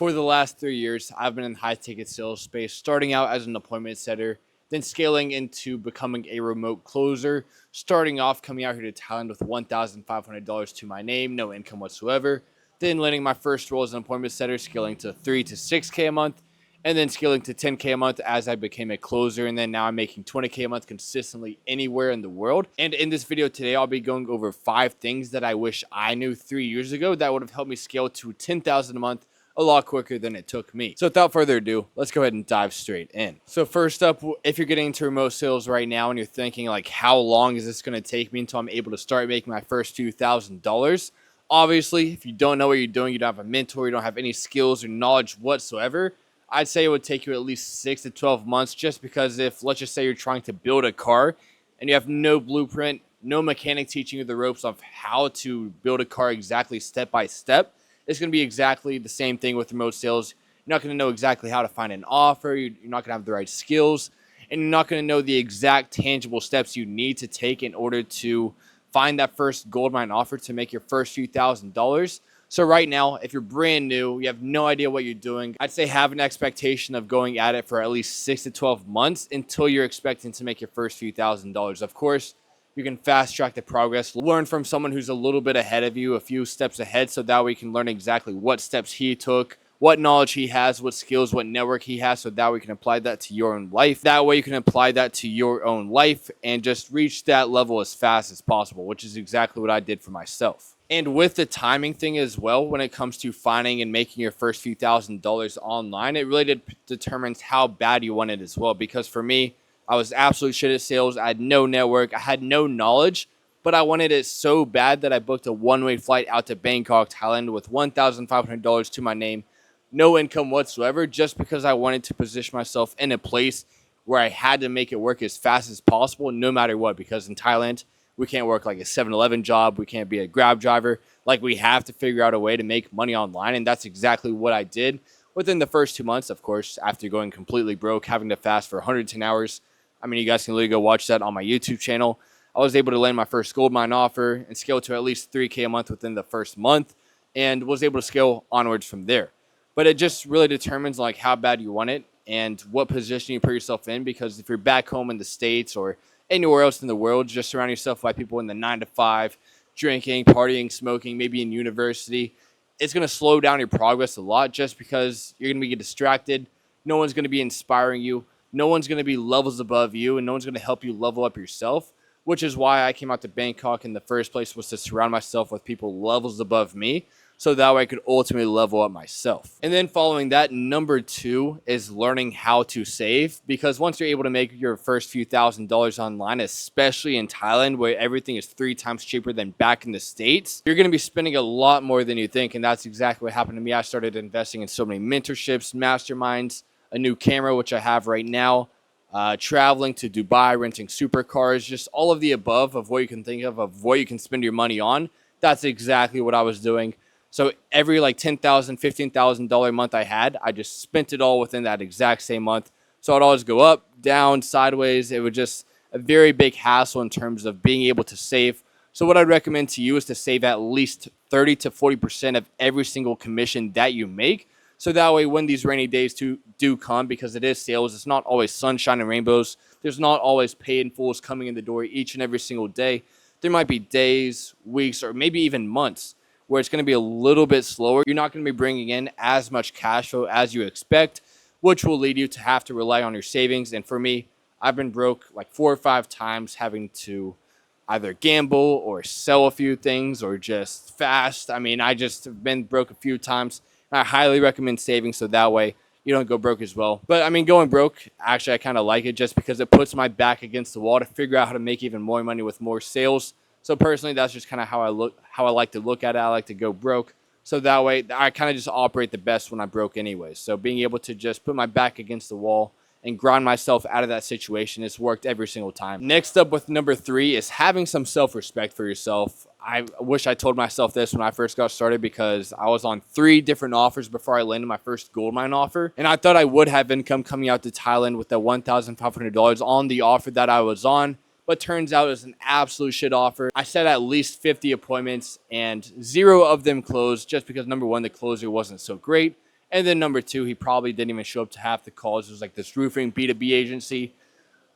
For the last 3 years, I've been in the high ticket sales space, starting out as an appointment setter, then scaling into becoming a remote closer, starting off coming out here to Thailand with $1,500 to my name, no income whatsoever, then landing my first role as an appointment setter, scaling to 3 to 6K a month, and then scaling to 10K a month as I became a closer, and then now I'm making 20K a month consistently anywhere in the world. And in this video today, I'll be going over 5 things that I wish I knew 3 years ago that would have helped me scale to 10,000 a month a lot quicker than it took me. So without further ado, let's go ahead and dive straight in. So first up, if you're getting into remote sales right now and you're thinking like, how long is this going to take me until I'm able to start making my first few $1,000s? Obviously, if you don't know what you're doing, you don't have a mentor, you don't have any skills or knowledge whatsoever, I'd say it would take you at least 6 to 12 months, just because if, let's just say you're trying to build a car and you have no blueprint, no mechanic teaching you the ropes of how to build a car exactly step by step, it's going to be exactly the same thing with remote sales. You're not going to know exactly how to find an offer. You're not going to have the right skills, and you're not going to know the exact tangible steps you need to take in order to find that first gold mine offer to make your first few $1,000s. So right now, if you're brand new, you have no idea what you're doing, I'd say have an expectation of going at it for at least 6 to 12 months until you're expecting to make your first few $1,000s. Of course, you can fast track the progress, learn from someone who's a little bit ahead of you, a few steps ahead, so that way you can learn exactly what steps he took, what knowledge he has, what skills, what network he has, so that way you can apply that to your own life. That way you can apply that to your own life and just reach that level as fast as possible, which is exactly what I did for myself. And with the timing thing as well, when it comes to finding and making your first few $1,000s online, it really determines how bad you want it as well. Because for me, I was absolute shit at sales. I had no network. I had no knowledge, but I wanted it so bad that I booked a one-way flight out to Bangkok, Thailand with $1,500 to my name, no income whatsoever, just because I wanted to position myself in a place where I had to make it work as fast as possible, no matter what. Because in Thailand, we can't work like a 7-Eleven job. We can't be a Grab driver. Like, we have to figure out a way to make money online, and that's exactly what I did. Within the first 2 months, of course, after going completely broke, having to fast for 110 hours, I mean, you guys can literally go watch that on my YouTube channel. I was able to land my first gold mine offer and scale to at least 3K a month within the first month, and was able to scale onwards from there. But it just really determines like how bad you want it and what position you put yourself in. Because if you're back home in the States or anywhere else in the world, just surround yourself by people in the 9 to 5, drinking, partying, smoking, maybe in university, it's going to slow down your progress a lot, just because you're going to get distracted. No one's going to be inspiring you. No one's going to be levels above you, and no one's going to help you level up yourself, which is why I came out to Bangkok in the first place, was to surround myself with people levels above me, so that way I could ultimately level up myself. And then following that, number 2 is learning how to save, because once you're able to make your first few $1,000s online, especially in Thailand, where everything is 3 times cheaper than back in the States, you're going to be spending a lot more than you think, and that's exactly what happened to me. I started investing in so many mentorships, masterminds, a new camera, which I have right now, traveling to Dubai, renting supercars, just all of the above of what you can think of what you can spend your money on. That's exactly what I was doing. So every like $10,000, $15,000 month I had, I just spent it all within that exact same month. So I'd always go up, down, sideways. It was just a very big hassle in terms of being able to save. So what I'd recommend to you is to save at least 30 to 40% of every single commission that you make. So that way, when these rainy days do come, because it is sales, it's not always sunshine and rainbows. There's not always paid in fulls coming in the door each and every single day. There might be days, weeks, or maybe even months where it's going to be a little bit slower. You're not going to be bringing in as much cash flow as you expect, which will lead you to have to rely on your savings. And for me, I've been broke like 4 or 5 times, having to either gamble or sell a few things or just fast. I mean, I just have been broke a few times. I highly recommend saving, so that way you don't go broke as well. But I mean, going broke, actually I kind of like it, just because it puts my back against the wall to figure out how to make even more money with more sales. So personally, that's just kind of how I like to look at it. I like to go broke, so that way I kind of just operate the best when I'm broke anyways. So being able to just put my back against the wall and grind myself out of that situation has worked every single time. Next up, with number 3, is having some self-respect for yourself. I wish I told myself this when I first got started, because I was on 3 different offers before I landed my first gold mine offer. And I thought I would have income coming out to Thailand with the $1,500 on the offer that I was on. But turns out it was an absolute shit offer. I set at least 50 appointments and 0 of them closed, just because number 1, the closer wasn't so great. And then number two, he probably didn't even show up to half the calls. It was like this roofing B2B agency.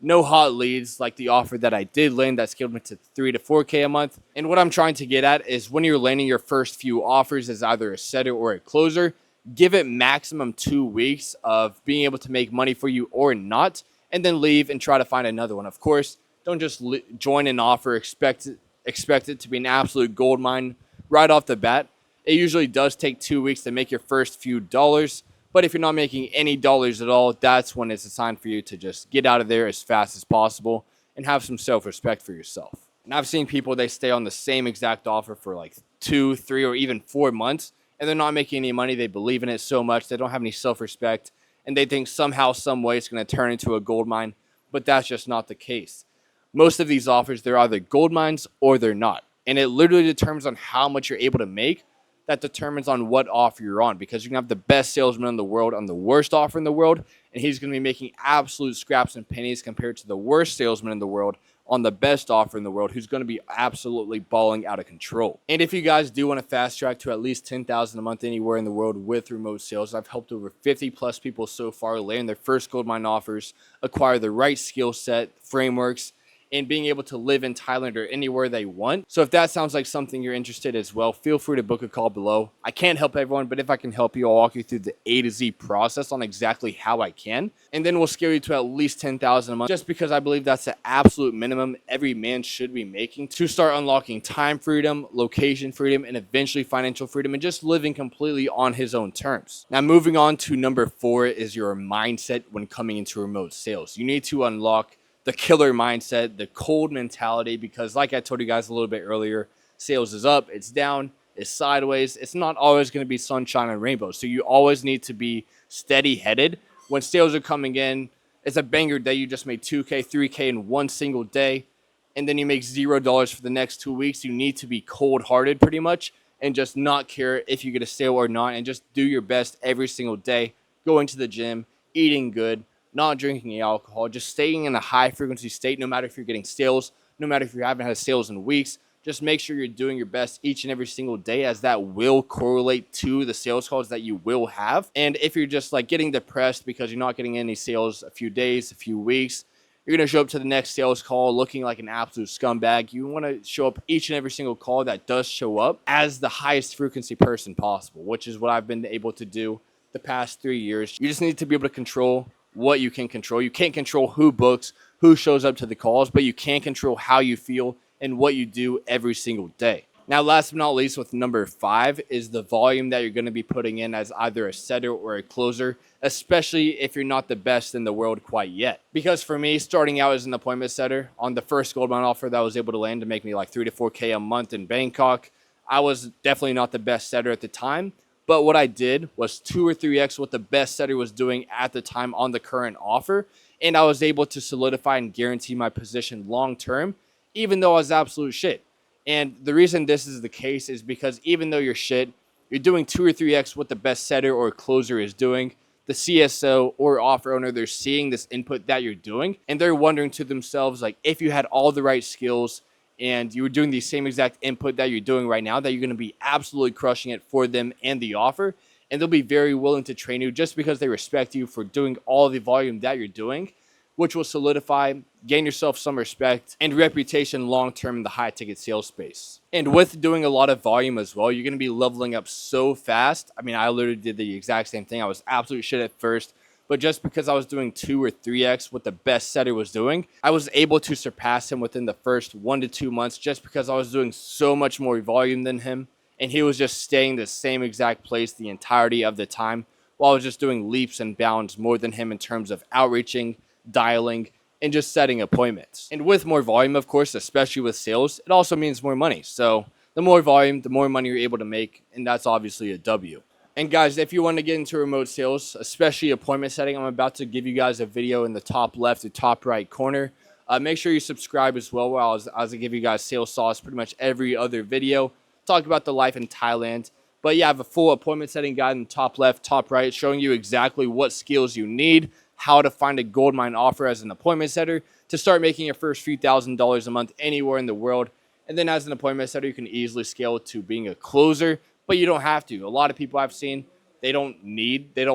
No hot leads like the offer that I did land that scaled me to 3 to 4K a month. And what I'm trying to get at is when you're landing your first few offers as either a setter or a closer, give it maximum 2 weeks of being able to make money for you or not, and then leave and try to find another one. Of course, don't just join an offer, expect it to be an absolute gold mine right off the bat. It usually does take 2 weeks to make your first few dollars. But if you're not making any dollars at all, that's when it's a sign for you to just get out of there as fast as possible and have some self-respect for yourself. And I've seen people, they stay on the same exact offer for like 2, 3, or even 4 months, and they're not making any money. They believe in it so much. They don't have any self-respect, and they think somehow, some way it's going to turn into a gold mine. But that's just not the case. Most of these offers, they're either gold mines or they're not. And it literally determines on how much you're able to make. That determines on what offer you're on, because you can have the best salesman in the world on the worst offer in the world, and he's going to be making absolute scraps and pennies compared to the worst salesman in the world on the best offer in the world, who's going to be absolutely balling out of control. And if you guys do want to fast track to at least $10,000 a month anywhere in the world with remote sales, I've helped over 50 plus people so far land their first gold mine offers, acquire the right skill set, frameworks, and being able to live in Thailand or anywhere they want. So if that sounds like something you're interested in as well, feel free to book a call below. I can't help everyone, but if I can help you, I'll walk you through the A to Z process on exactly how I can. And then we'll scale you to at least $10,000 a month, just because I believe that's the absolute minimum every man should be making to start unlocking time freedom, location freedom, and eventually financial freedom, and just living completely on his own terms. Now, moving on to number 4 is your mindset when coming into remote sales. You need to unlock the killer mindset, the cold mentality, because like I told you guys a little bit earlier, sales is up, it's down, it's sideways. It's not always going to be sunshine and rainbows. So you always need to be steady headed. When sales are coming in, it's a banger day. You just made 2K, 3K in one single day, and then you make $0 for the next 2 weeks. You need to be cold hearted pretty much and just not care if you get a sale or not, and just do your best every single day, going to the gym, eating good, not drinking any alcohol, just staying in a high frequency state, no matter if you're getting sales, no matter if you haven't had sales in weeks. Just make sure you're doing your best each and every single day, as that will correlate to the sales calls that you will have. And if you're just like getting depressed because you're not getting any sales a few days, a few weeks, you're going to show up to the next sales call looking like an absolute scumbag. You want to show up each and every single call that does show up as the highest frequency person possible, which is what I've been able to do the past 3 years. You just need to be able to control what you can control. You can't control who books, who shows up to the calls, but you can control how you feel and what you do every single day. Now, last but not least, with number 5 is the volume that you're going to be putting in as either a setter or a closer, especially if you're not the best in the world quite yet. Because for me, starting out as an appointment setter on the first gold mine offer that I was able to land to make me like 3 to 4K a month in Bangkok, I was definitely not the best setter at the time. But what I did was 2 or 3x what the best setter was doing at the time on the current offer. And I was able to solidify and guarantee my position long term, even though I was absolute shit. And the reason this is the case is because even though you're shit, you're doing 2 or 3x what the best setter or closer is doing. The CSO or offer owner, they're seeing this input that you're doing, and they're wondering to themselves, like, if you had all the right skills and you were doing the same exact input that you're doing right now, that you're going to be absolutely crushing it for them and the offer. And they'll be very willing to train you just because they respect you for doing all the volume that you're doing, which will solidify, gain yourself some respect and reputation long-term in the high-ticket sales space. And with doing a lot of volume as well, you're going to be leveling up so fast. I mean, I literally did the exact same thing. I was absolute shit at first, but just because I was doing 2 or 3x what the best setter was doing, I was able to surpass him within the first 1 to 2 months just because I was doing so much more volume than him, and he was just staying the same exact place the entirety of the time, while I was just doing leaps and bounds more than him in terms of outreaching, dialing, and just setting appointments. And with more volume, of course, especially with sales, it also means more money. So the more volume, the more money you're able to make, and that's obviously a W. And guys, if you want to get into remote sales, especially appointment setting, I'm about to give you guys a video in the top left or top right corner. Make sure you subscribe as well, as I give you guys sales sauce pretty much every other video. Talk about the life in Thailand. But yeah, I have a full appointment setting guide in the top left, top right, showing you exactly what skills you need, how to find a gold mine offer as an appointment setter to start making your first few $1,000s a month anywhere in the world. And then as an appointment setter, you can easily scale to being a closer, but you don't have to. A lot of people I've seen, they don't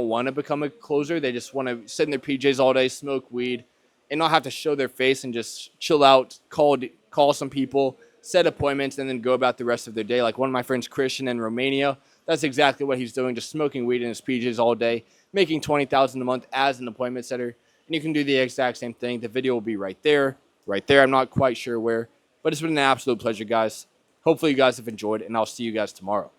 want to become a closer. They just want to sit in their PJs all day, smoke weed, and not have to show their face and just chill out, call some people, set appointments, and then go about the rest of their day. Like one of my friends, Christian in Romania, that's exactly what he's doing, just smoking weed in his PJs all day, making $20,000 a month as an appointment setter. And you can do the exact same thing. The video will be right there, right there. I'm not quite sure where, but it's been an absolute pleasure, guys. Hopefully you guys have enjoyed, and I'll see you guys tomorrow.